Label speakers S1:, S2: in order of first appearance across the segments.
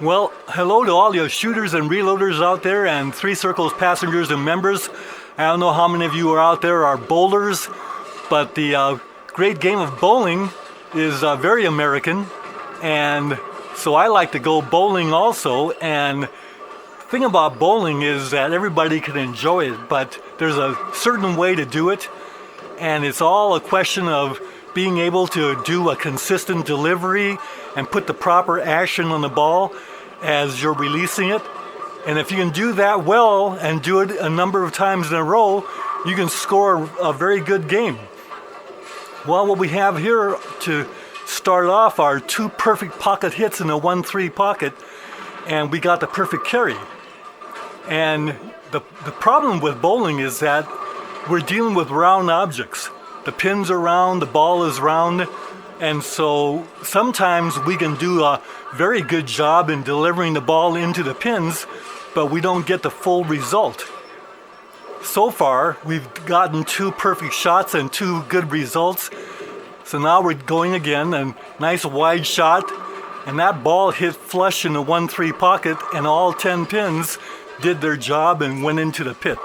S1: Well, hello to all you shooters and reloaders out there, and Three Circles passengers and members. I don't know how many of you are out there are bowlers, but the great game of bowling is very American, and so I like to go bowling also. And the thing about bowling is that everybody can enjoy it, but there's a certain way to do it, and it's all a question of being able to do a consistent delivery and put the proper action on the ball as you're releasing it. And if you can do that well and do it a number of times in a row, you can score a very good game. Well, what we have here to start off are two perfect pocket hits in a 1-3 pocket, and we got the perfect carry. And the problem with bowling is that we're dealing with round objects. The pins are round, the ball is round, and so sometimes we can do a very good job in delivering the ball into the pins, but we don't get the full result. So far, we've gotten two perfect shots and two good results. So now we're going again, a nice wide shot, and that ball hit flush in the 1-3 pocket, and all 10 pins did their job and went into the pit.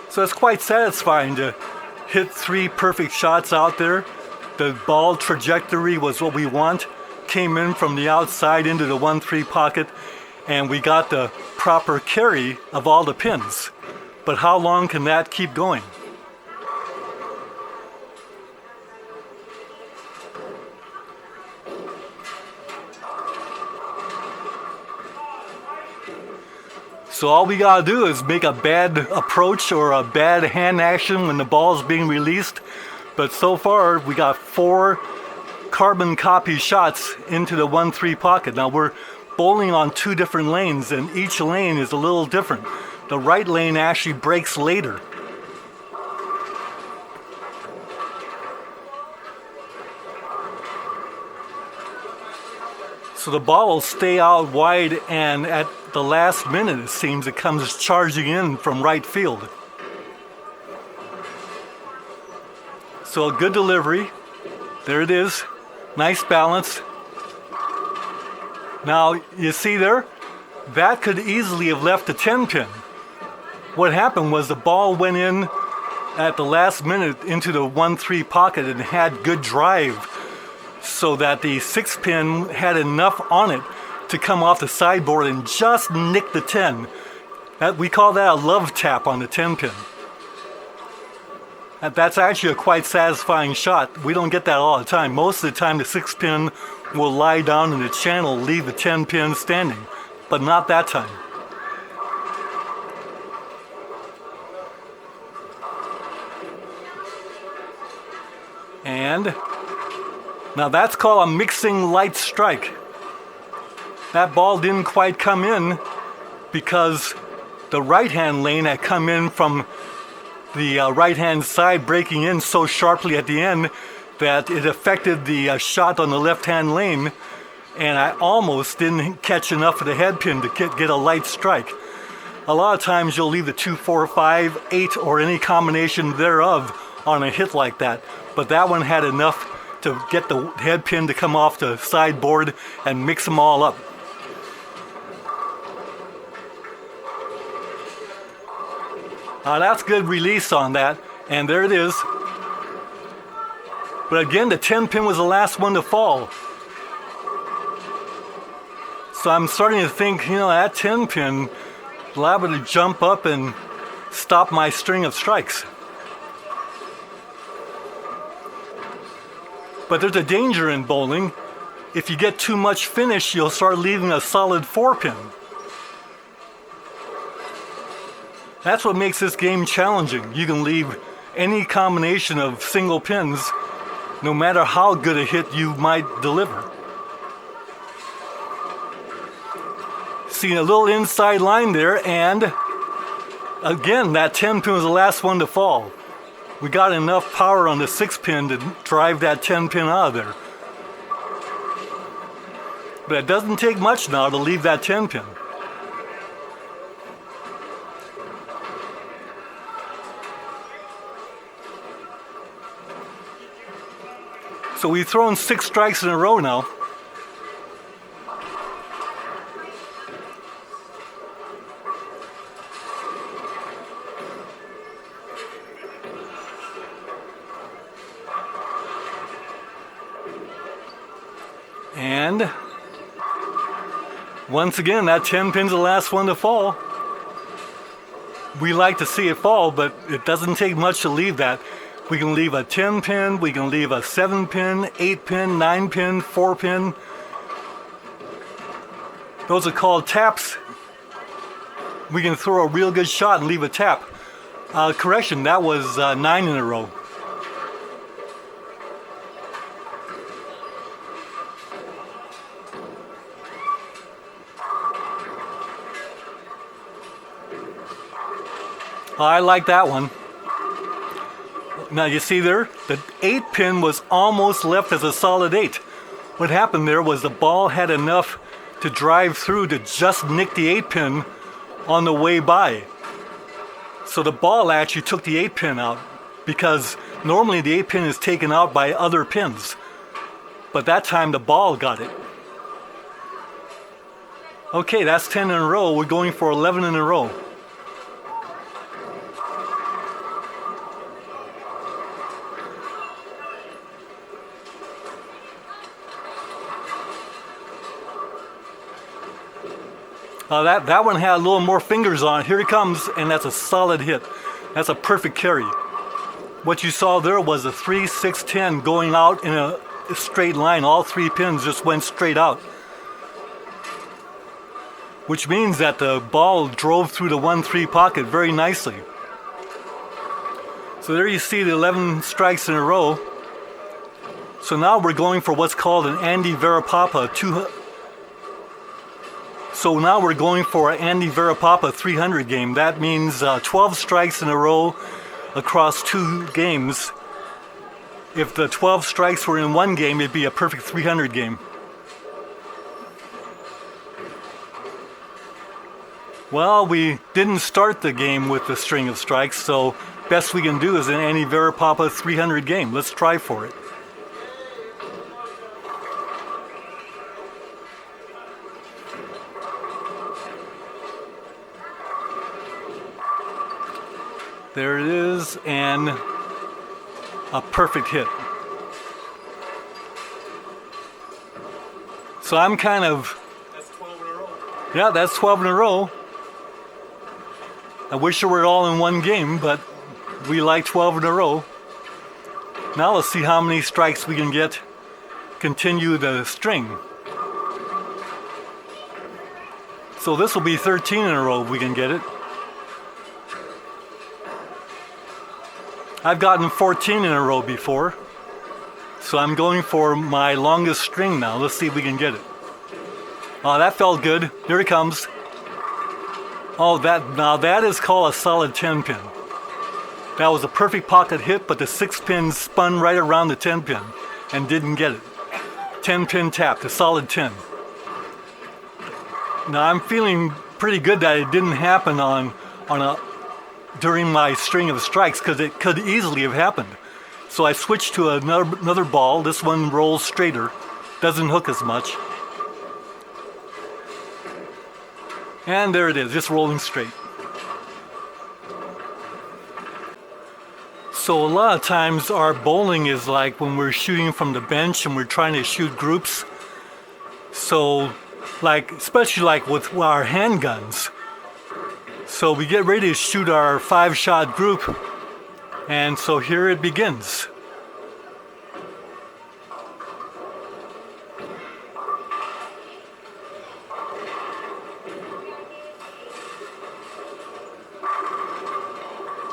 S1: So it's quite satisfying to hit three perfect shots out there. The ball trajectory was what we want. Came in from the outside into the 1-3 pocket, and we got the proper carry of all the pins. But how long can that keep going? So all we gotta do is make a bad approach or a bad hand action when the ball's being released. But so far, we got 4 carbon copy shots into the 1-3 pocket. Now we're bowling on 2 different lanes, and each lane is a little different. The right lane actually breaks later. So the ball will stay out wide, and at the last minute, it seems, it comes charging in from right field. So a good delivery. There it is. Nice balance. Now, you see there? That could easily have left a 10 pin. What happened was the ball went in at the last minute into the 1-3 pocket and had good drive, so that the 6 pin had enough on it to come off the sideboard and just nick the 10. We call that a love tap on the 10 pin. That's actually a quite satisfying shot. We don't get that all the time. Most of the time the 6 pin will lie down in the channel, leave the 10 pin standing, but not that time. And now that's called a mixing light strike. That ball didn't quite come in because the right-hand lane had come in from the right-hand side, breaking in so sharply at the end that it affected the shot on the left-hand lane, and I almost didn't catch enough of the head pin to get a light strike. A lot of times you'll leave the 2, 4, 5, 8, or any combination thereof on a hit like that, but that one had enough to get the head pin to come off the sideboard and mix them all up. That's good release on that, and there it is. But again, the 10 pin was the last one to fall. So I'm starting to think, that 10 pin liable to jump up and stop my string of strikes. But there's a danger in bowling. If you get too much finish, you'll start leaving a solid 4 pin. That's what makes this game challenging. You can leave any combination of single pins, no matter how good a hit you might deliver. See a little inside line there, and again, that 10 pin was the last one to fall. We got enough power on the 6 pin to drive that 10 pin out of there. But it doesn't take much now to leave that 10 pin. So we've thrown 6 strikes in a row now. And once again, that 10 pin's the last one to fall. We like to see it fall, but it doesn't take much to leave that. We can leave a 10 pin, we can leave a 7 pin, 8 pin, 9 pin, 4 pin. Those are called taps. We can throw a real good shot and leave a tap. Correction, that was 9 in a row. I like that one. Now you see there, the 8 pin was almost left as a solid 8. What happened there was the ball had enough to drive through to just nick the 8 pin on the way by. So the ball actually took the 8 pin out, because normally the 8 pin is taken out by other pins. But that time the ball got it. Okay, that's 10 in a row. We're going for 11 in a row. That one had a little more fingers on it. Here it comes, and that's a solid hit. That's a perfect carry. What you saw there was a 3, 6, 10 going out in a straight line. All 3 pins just went straight out. Which means that the ball drove through the 1-3 pocket very nicely. So there you see the 11 strikes in a row. So now we're going for what's called an Andy Verapapa 200. So now we're going for an Andy Verapapa 300 game. That means 12 strikes in a row across 2 games. If the 12 strikes were in one game, it'd be a perfect 300 game. Well, we didn't start the game with the string of strikes, so best we can do is an Andy Verapapa 300 game. Let's try for it. There it is, and a perfect hit. So I'm kind of...
S2: That's 12 in a row.
S1: Yeah, that's 12 in a row. I wish it were all in one game, but we like 12 in a row. Now let's see how many strikes we can get. Continue the string. So this will be 13 in a row if we can get it. I've gotten 14 in a row before, so I'm going for my longest string now. Let's see if we can get it. Oh, that felt good. Here it comes. Oh, now that is called a solid 10 pin. That was a perfect pocket hit, but the 6 pin spun right around the 10 pin and didn't get it. 10 pin tap, a solid 10. Now I'm feeling pretty good that it didn't happen during my string of strikes, because it could easily have happened. So I switched to another ball. This one rolls straighter, doesn't hook as much. And there it is, just rolling straight. So a lot of times our bowling is like when we're shooting from the bench and we're trying to shoot groups. So especially like with our handguns. So we get ready to shoot our 5-shot group, and so here it begins.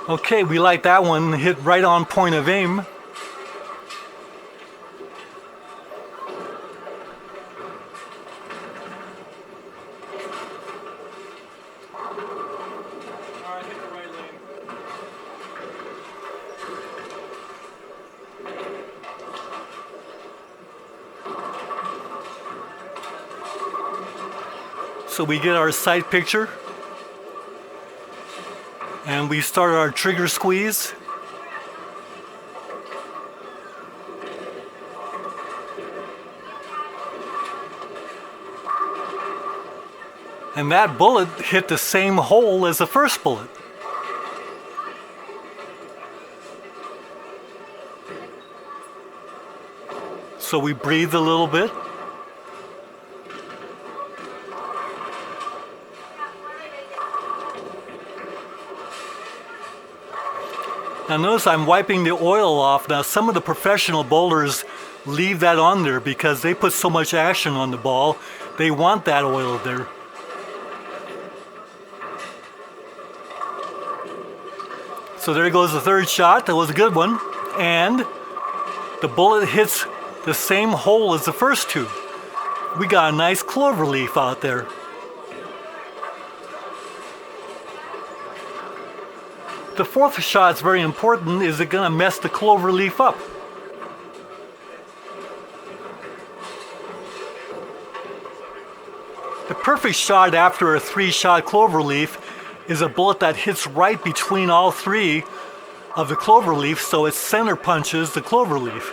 S1: Okay, we like that one, hit right on point of aim. So we get our sight picture, and we start our trigger squeeze. And that bullet hit the same hole as the first bullet. So we breathed a little bit. Now notice I'm wiping the oil off. Now some of the professional bowlers leave that on there because they put so much action on the ball. They want that oil there. So there goes the third shot. That was a good one. And the bullet hits the same hole as the first two. We got a nice clover leaf out there. The fourth shot is very important. Is it going to mess the clover leaf up? The perfect shot after a 3-shot clover leaf is a bullet that hits right between all 3 of the clover leaf, so it center punches the clover leaf.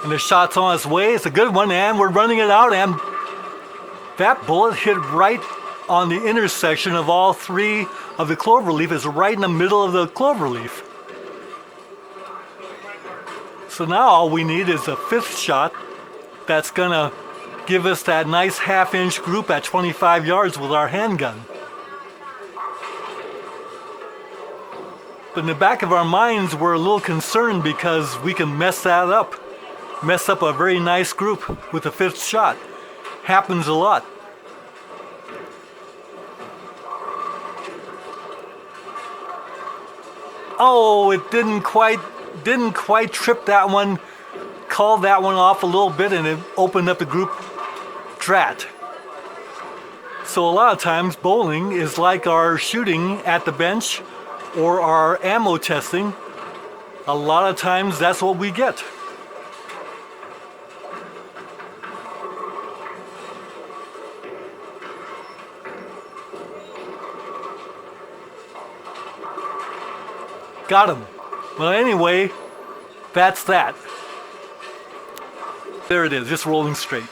S1: And the shot's on its way. It's a good one, and we're running it out, and that bullet hit right on the intersection of all 3 of the clover leaf. It's right in the middle of the clover leaf. So now all we need is a 5th shot that's gonna give us that nice half-inch group at 25 yards with our handgun. But in the back of our minds, we're a little concerned because we can mess that up. Mess up a very nice group with the 5th shot. Happens a lot. Oh, it didn't quite trip that one. Called that one off a little bit, and it opened up the group. Drat. So a lot of times bowling is like our shooting at the bench or our ammo testing. A lot of times that's what we get. Got him. Well, anyway, that's that. There it is, just rolling straight.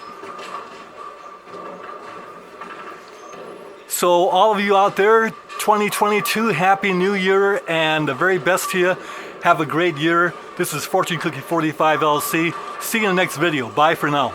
S1: So all of you out there, 2022, Happy New Year and the very best to you. Have a great year. This is FortuneCookie 45 LC. See you in the next video. Bye for now.